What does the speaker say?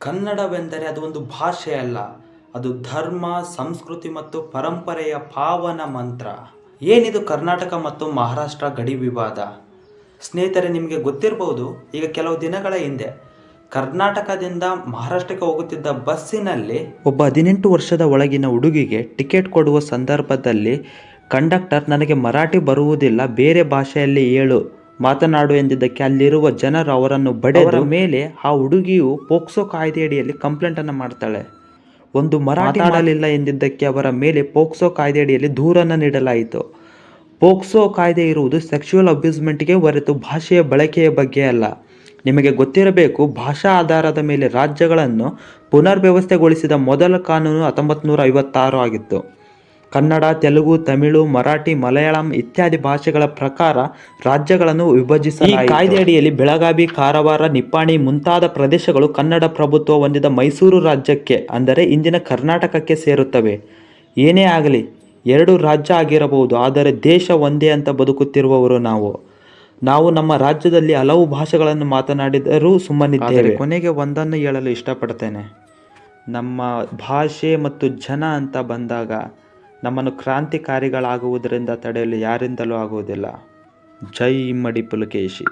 ಕನ್ನಡವೆಂದರೆ ಅದು ಒಂದು ಭಾಷೆ ಅಲ್ಲ, ಅದು ಧರ್ಮ, ಸಂಸ್ಕೃತಿ ಮತ್ತು ಪರಂಪರೆಯ ಪಾವನ ಮಂತ್ರ. ಏನಿದು ಕರ್ನಾಟಕ ಮತ್ತು ಮಹಾರಾಷ್ಟ್ರ ಗಡಿ ವಿವಾದ? ಸ್ನೇಹಿತರೆ, ನಿಮಗೆ ಗೊತ್ತಿರಬಹುದು, ಈಗ ಕೆಲವು ದಿನಗಳ ಹಿಂದೆ ಕರ್ನಾಟಕದಿಂದ ಮಹಾರಾಷ್ಟ್ರಕ್ಕೆ ಹೋಗುತ್ತಿದ್ದ ಬಸ್ಸಿನಲ್ಲಿ ಒಬ್ಬ 18 ವರ್ಷದ ಒಳಗಿನ ಹುಡುಗಿಗೆ ಟಿಕೆಟ್ ಕೊಡುವ ಸಂದರ್ಭದಲ್ಲಿ ಕಂಡಕ್ಟರ್ ನನಗೆ ಮರಾಠಿ ಬರುವುದಿಲ್ಲ, ಬೇರೆ ಭಾಷೆಯಲ್ಲಿ ಹೇಳು, ಮಾತನಾಡು ಎಂದಿದ್ದಕ್ಕೆ ಅಲ್ಲಿರುವ ಜನರು ಅವರನ್ನು ಬಡಿದರ ಮೇಲೆ ಆ ಹುಡುಗಿಯು ಪೋಕ್ಸೋ ಕಾಯ್ದೆಯಡಿಯಲ್ಲಿ ಕಂಪ್ಲೇಂಟ್ ಅನ್ನು ಮಾಡ್ತಾಳೆ. ಒಂದು ಮರಾಠಿ ಮಾತಾಡಲಿಲ್ಲ ಎಂದಿದ್ದಕ್ಕೆ ಅವರ ಮೇಲೆ ಪೋಕ್ಸೋ ಕಾಯ್ದೆಯಡಿಯಲ್ಲಿ ದೂರನ್ನು ನೀಡಲಾಯಿತು. ಪೋಕ್ಸೋ ಕಾಯ್ದೆ ಇರುವುದು ಸೆಕ್ಷುವಲ್ ಅಬ್ಯೂಸ್ಮೆಂಟ್ಗೆ ಹೊರತು ಭಾಷೆಯ ಬಳಕೆಯ ಬಗ್ಗೆ ಅಲ್ಲ. ನಿಮಗೆ ಗೊತ್ತಿರಬೇಕು, ಭಾಷಾ ಆಧಾರದ ಮೇಲೆ ರಾಜ್ಯಗಳನ್ನು ಪುನರ್ವ್ಯವಸ್ಥೆಗೊಳಿಸಿದ ಮೊದಲ ಕಾನೂನು 1956 ಆಗಿತ್ತು. ಕನ್ನಡ, ತೆಲುಗು, ತಮಿಳು, ಮರಾಠಿ, ಮಲಯಾಳಂ ಇತ್ಯಾದಿ ಭಾಷೆಗಳ ಪ್ರಕಾರ ರಾಜ್ಯಗಳನ್ನು ವಿಭಜಿಸಲಾಯಿತು. ಈ ಕಾಯ್ದೆಯಡಿಯಲ್ಲಿ ಬೆಳಗಾವಿ, ಕಾರವಾರ, ನಿಪ್ಪಾಣಿ ಮುಂತಾದ ಪ್ರದೇಶಗಳು ಕನ್ನಡ ಪ್ರಭುತ್ವ ಹೊಂದಿದ ಮೈಸೂರು ರಾಜ್ಯಕ್ಕೆ, ಅಂದರೆ ಇಂದಿನ ಕರ್ನಾಟಕಕ್ಕೆ ಸೇರುತ್ತವೆ. ಏನೇ ಆಗಲಿ, 2 ರಾಜ್ಯ ಆಗಿರಬಹುದು, ಆದರೆ ದೇಶ ಒಂದೇ ಅಂತ ಬದುಕುತ್ತಿರುವವರು ನಾವು ನಮ್ಮ ರಾಜ್ಯದಲ್ಲಿ ಹಲವು ಭಾಷೆಗಳನ್ನು ಮಾತನಾಡಿದರೂ ಸುಮ್ಮನಿದ್ದೇವೆ. ಕೊನೆಗೆ ಒಂದನ್ನು ಹೇಳಲು ಇಷ್ಟಪಡ್ತೇನೆ, ನಮ್ಮ ಭಾಷೆ ಮತ್ತು ಜನ ಅಂತ ಬಂದಾಗ ನಮ್ಮನ್ನು ಕ್ರಾಂತಿಕಾರಿಗಳಾಗುವುದರಿಂದ ತಡೆಯಲು ಯಾರಿಂದಲೂ ಆಗುವುದಿಲ್ಲ. ಜೈ ಇಮ್ಮಡಿ ಪುಲಕೇಶಿ.